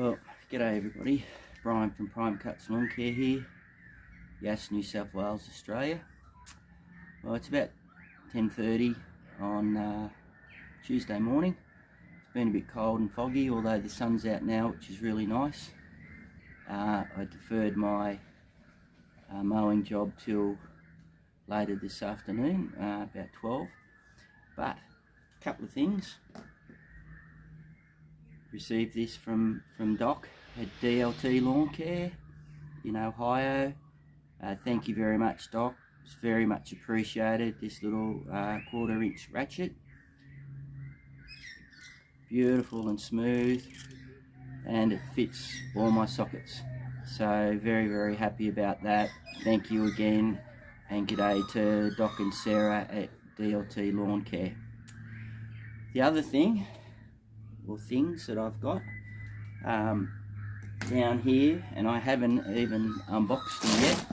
Well, g'day everybody. Brian from Prime Cuts Lawn Care here, Yass, New South Wales, Australia. Well, it's about 10:30 on Tuesday morning. It's been a bit cold and foggy, although the sun's out now, which is really nice. I deferred my mowing job till later this afternoon, about 12. But a couple of things. Received this from Doc at DLT Lawn Care in Ohio. Thank you very much, Doc. It's very much appreciated. This little 1/4" ratchet, beautiful and smooth, and it fits all my sockets. So very happy about that. Thank you again, and g'day to Doc and Sarah at DLT Lawn Care. The other thing, or things that I've got down here, and I haven't even unboxed them yet,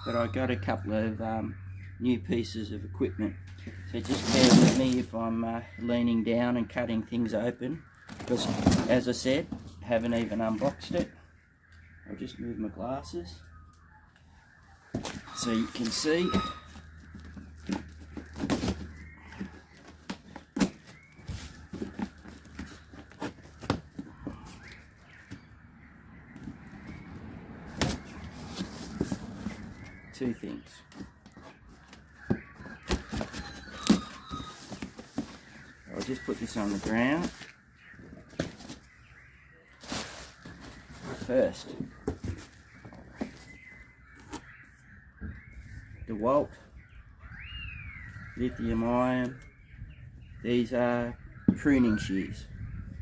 but I got a couple of new pieces of equipment. So just bear with me if I'm leaning down and cutting things open, because as I said, haven't even unboxed it. I'll just move my glasses so you can see. Two things. I'll just put this on the ground. First, DeWalt lithium ion. These are pruning shears.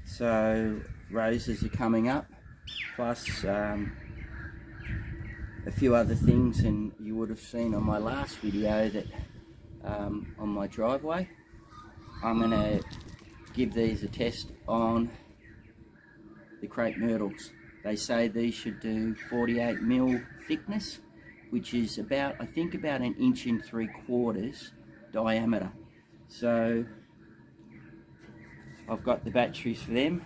So roses are coming up, plus a few other things, and you would have seen on my last video that on my driveway. I'm going to give these a test on the crepe myrtles. They say these should do 48mm thickness, which is about, I think, about 1.75 inches diameter. So I've got the batteries for them.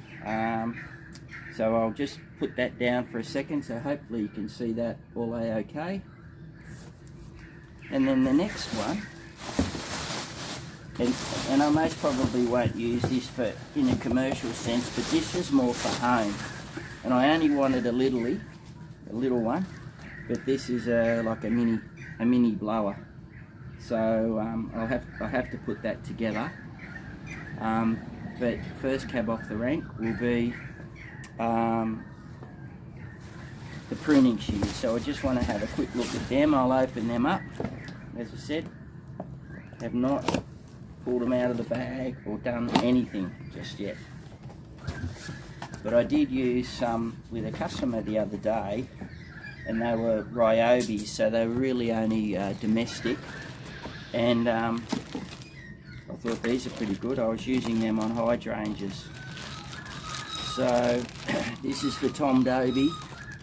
So I'll just put that down for a second, so hopefully you can see that all okay. And then the next one, and I most probably won't use this in a commercial sense, but this is more for home. And I only wanted a little one, but this is like a mini blower. So I'll have to put that together. But first cab off the rank will be the pruning shears. So I just want to have a quick look at them. I'll open them up. As I said, have not pulled them out of the bag or done anything just yet. But I did use some with a customer the other day, and they were Ryobis, so they were really only domestic. And I thought these are pretty good. I was using them on hydrangeas. So this is for Tom Doby.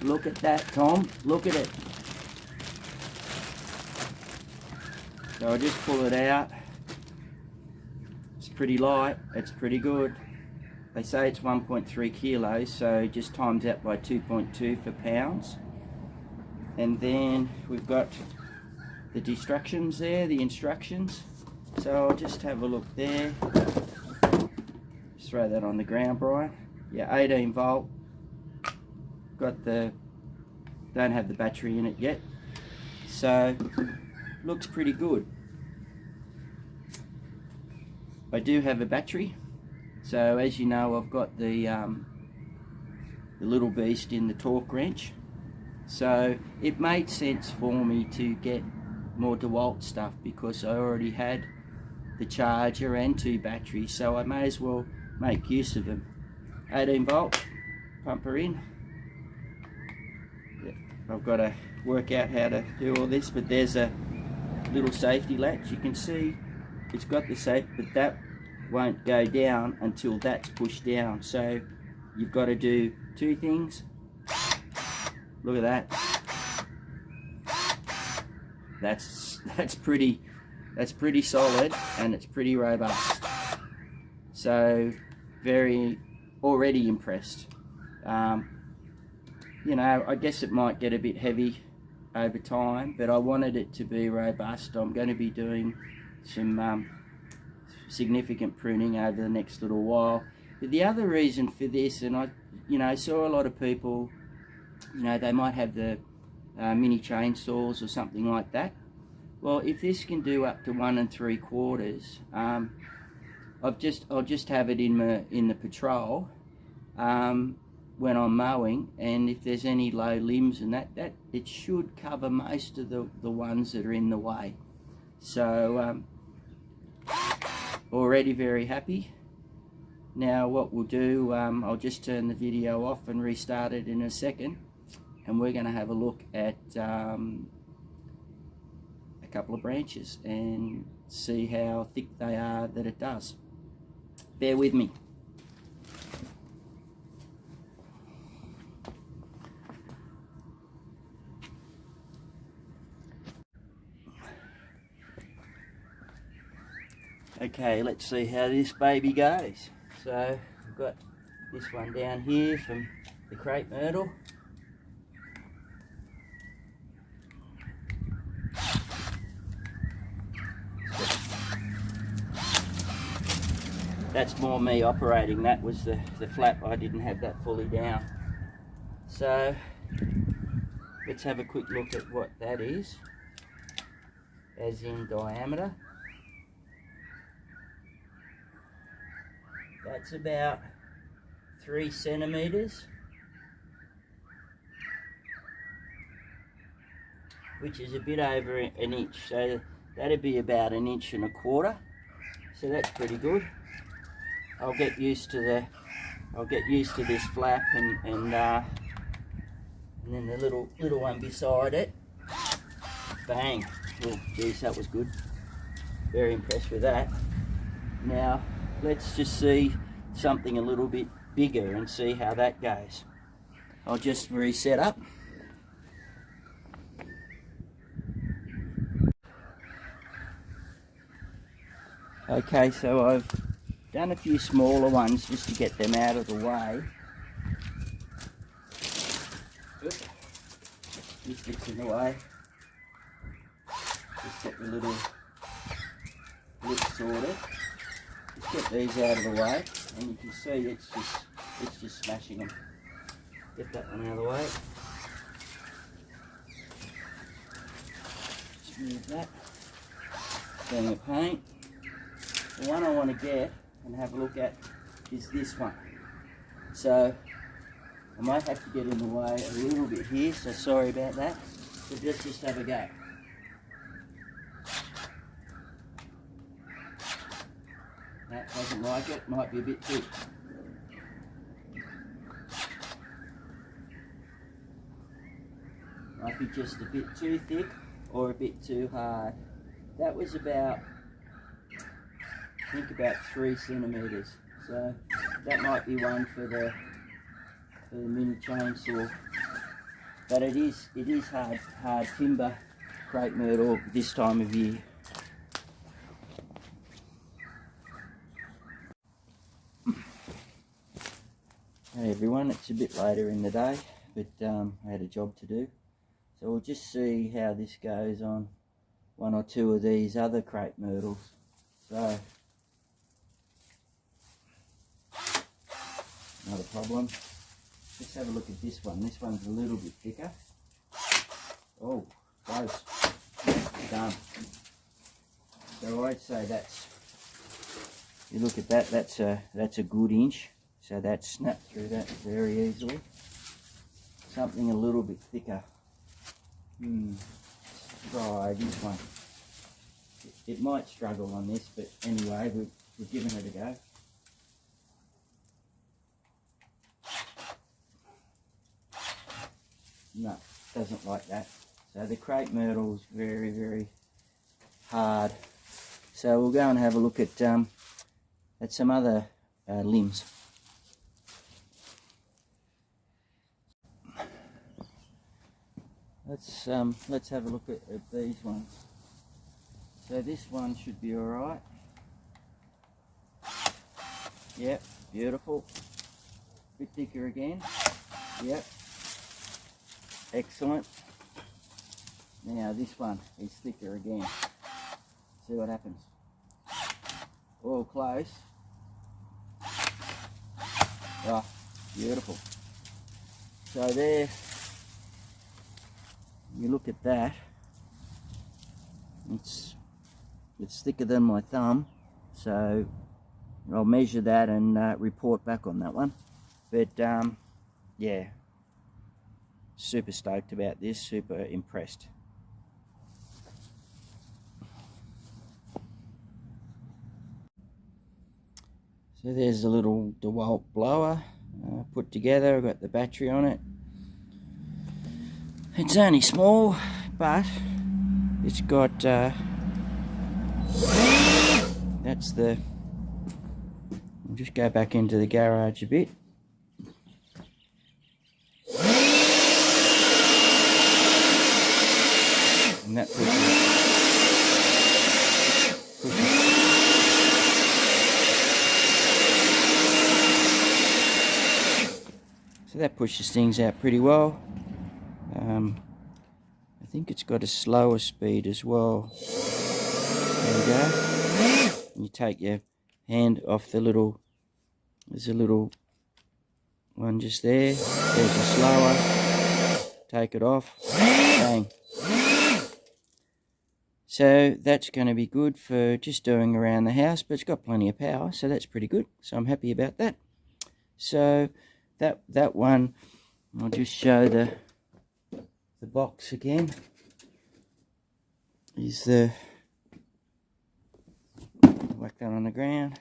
Look at that, Tom. Look at it. So I just pull it out. It's pretty light. It's pretty good. They say it's 1.3 kilos, so just times that by 2.2 for pounds. And then we've got the instructions there, the instructions. So I'll just have a look there. Just throw that on the ground, Brian. Yeah, 18 volt. Don't have the battery in it yet. So looks pretty good. I do have a battery. So as you know, I've got the little beast in the torque wrench. So it made sense for me to get more DeWalt stuff because I already had the charger and 2 batteries, so I may as well make use of them. 18 volt, pump her in. Yep. I've got to work out how to do all this, but there's a little safety latch. You can see it's got the safe, but that won't go down until that's pushed down. So you've got to do 2 things. Look at that. That's pretty solid, and it's pretty robust. So already impressed. You know, I guess it might get a bit heavy over time, but I wanted it to be robust. I'm going to be doing some significant pruning over the next little while. But the other reason for this, and I saw a lot of people, they might have the mini chainsaws or something like that. Well, if this can do up to 1 3/4, I'll just have it in the patrol when I'm mowing, and if there's any low limbs and that it should cover most of the ones that are in the way. So already very happy. Now what we'll do, I'll just turn the video off and restart it in a second, and we're going to have a look at a couple of branches and see how thick they are that it does. Bear with me. Okay, let's see how this baby goes. So I've got this one down here from the crepe myrtle. That's more me operating. That was the flap. I didn't have that fully down. So let's have a quick look at what that is, as in diameter. That's about 3 centimeters, which is a bit over an inch. So that'd be about 1 1/4 inches. So that's pretty good. I'll get used to this flap and then the little one beside it. Bang! Oh, geez, that was good. Very impressed with that. Now let's just see something a little bit bigger and see how that goes. I'll just reset up. Okay, so I've done a few smaller ones just to get them out of the way. Oops. This sticks in the way. Just get the little lips sorted. Just get these out of the way, and you can see it's just smashing them. Get that one out of the way. Just move that. Being a paint. The one I want to get and have a look at is this one. So I might have to get in the way a little bit here, so sorry about that. But let's just have a go. That doesn't like it, might be a bit thick. Might be just a bit too thick or a bit too hard. That was about, I think about 3 centimeters. So that might be one for the mini chainsaw. But it is hard timber, crepe myrtle this time of year. Hey everyone, it's a bit later in the day, but I had a job to do. So we'll just see how this goes on 1 or 2 of these other crepe myrtles. So, not a problem. Let's have a look at this one. This one's a little bit thicker. Oh, close. Done. So I'd say that's, you look at that, that's a good inch. So that snapped through that very easily. Something a little bit thicker. Try this one. It might struggle on this, but anyway, we've given it a go. No, doesn't like that. So the crepe myrtle is very, very hard. So we'll go and have a look at some other limbs. Let's have a look at these ones. So this one should be all right. Yep, beautiful. Bit thicker again. Yep. Excellent. Now this one is thicker again. See what happens. All close. Oh, beautiful. So there, you look at that, it's thicker than my thumb, so I'll measure that and report back on that one. But yeah, super stoked about this, super impressed. So there's a little DeWalt blower put together. I've got the battery on it. It's only small, but it's got that's the, I'll just go back into the garage a bit. And that pushes. So that pushes things out pretty well. I think it's got a slower speed as well. There we go. You take your hand off the little, there's a little one just there. There's a slower. Take it off. Bang. So that's going to be good for just doing around the house, but it's got plenty of power, so that's pretty good. So I'm happy about that. So that one, I'll just show the box again. Is the, whack that on the ground.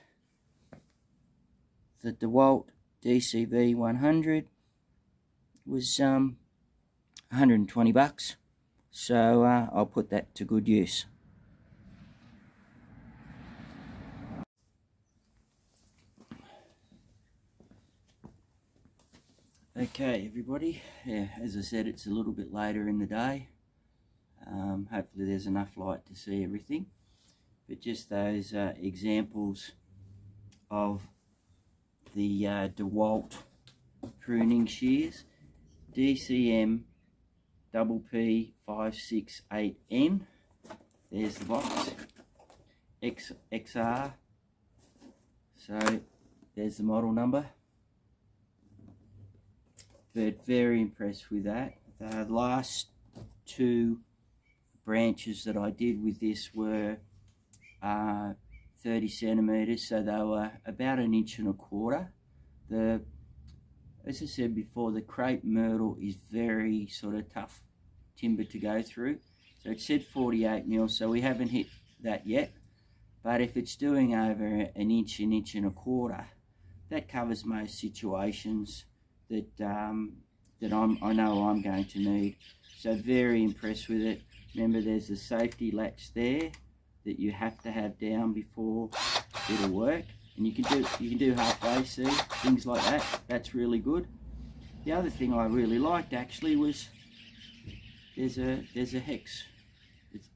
The DeWalt DCV 100 was 120 bucks. So I'll put that to good use. Okay everybody, yeah, as I said, it's a little bit later in the day. Hopefully there's enough light to see everything. But just those examples of the DeWalt pruning shears. DCM P568N. There's the box. XR. So there's the model number. But very impressed with that. The last two branches that I did with this were 30 centimeters, so they were about 1.25 inches. As I said before, the crepe myrtle is very sort of tough timber to go through. So it said 48 mil, so we haven't hit that yet. But if it's doing over 1 inch, 1.25 inches, that covers most situations that I know I'm going to need. So very impressed with it. Remember, there's a safety latch there that you have to have down before it'll work. And you can do halfway, see, things like that. That's really good. The other thing I really liked actually was there's a hex.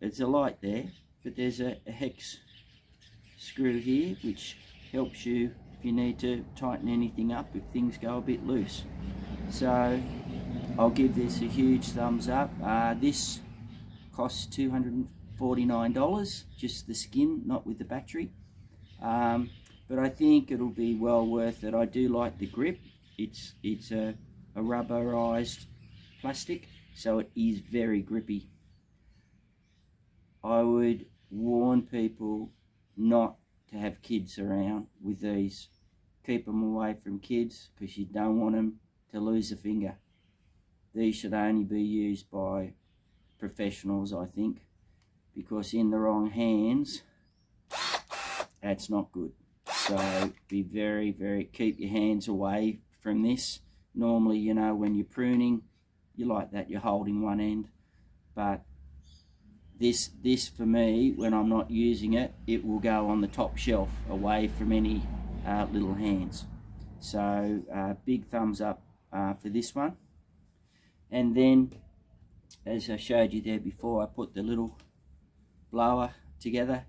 It's a light there, but there's a hex screw here which helps you if you need to tighten anything up if things go a bit loose. So I'll give this a huge thumbs up. This costs $249, just the skin, not with the battery. But I think it'll be well worth it. I do like the grip. It's a rubberized plastic, so it is very grippy. I would warn people not to have kids around with these. Keep them away from kids because you don't want them to lose a finger. These should only be used by professionals, I think, because in the wrong hands, that's not good. So be very, keep your hands away from this. Normally, you know, when you're pruning, you like that, you're holding one end. But this for me, when I'm not using it, it will go on the top shelf away from any little hands. So big thumbs up for this one. And then, as I showed you there before, I put the little blower together.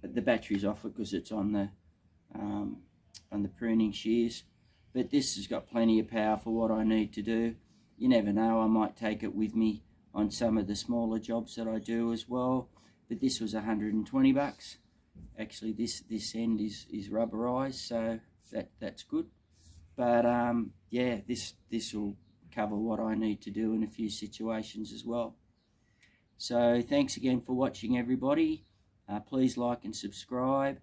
The battery's off it because it's on the pruning shears, but this has got plenty of power for what I need to do. You never know, I might take it with me on some of the smaller jobs that I do as well. But this was 120 bucks. Actually, this end is rubberized, so that's good. But yeah, this will cover what I need to do in a few situations as well. So thanks again for watching, everybody. Please like and subscribe.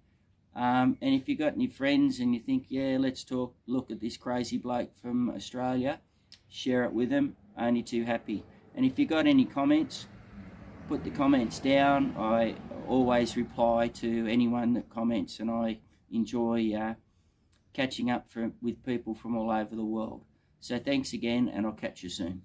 And if you've got any friends and you think, yeah, let's look at this crazy bloke from Australia, share it with them. Only too happy. And if you've got any comments, put the comments down. I always reply to anyone that comments, and I enjoy catching up with people from all over the world. So thanks again, and I'll catch you soon.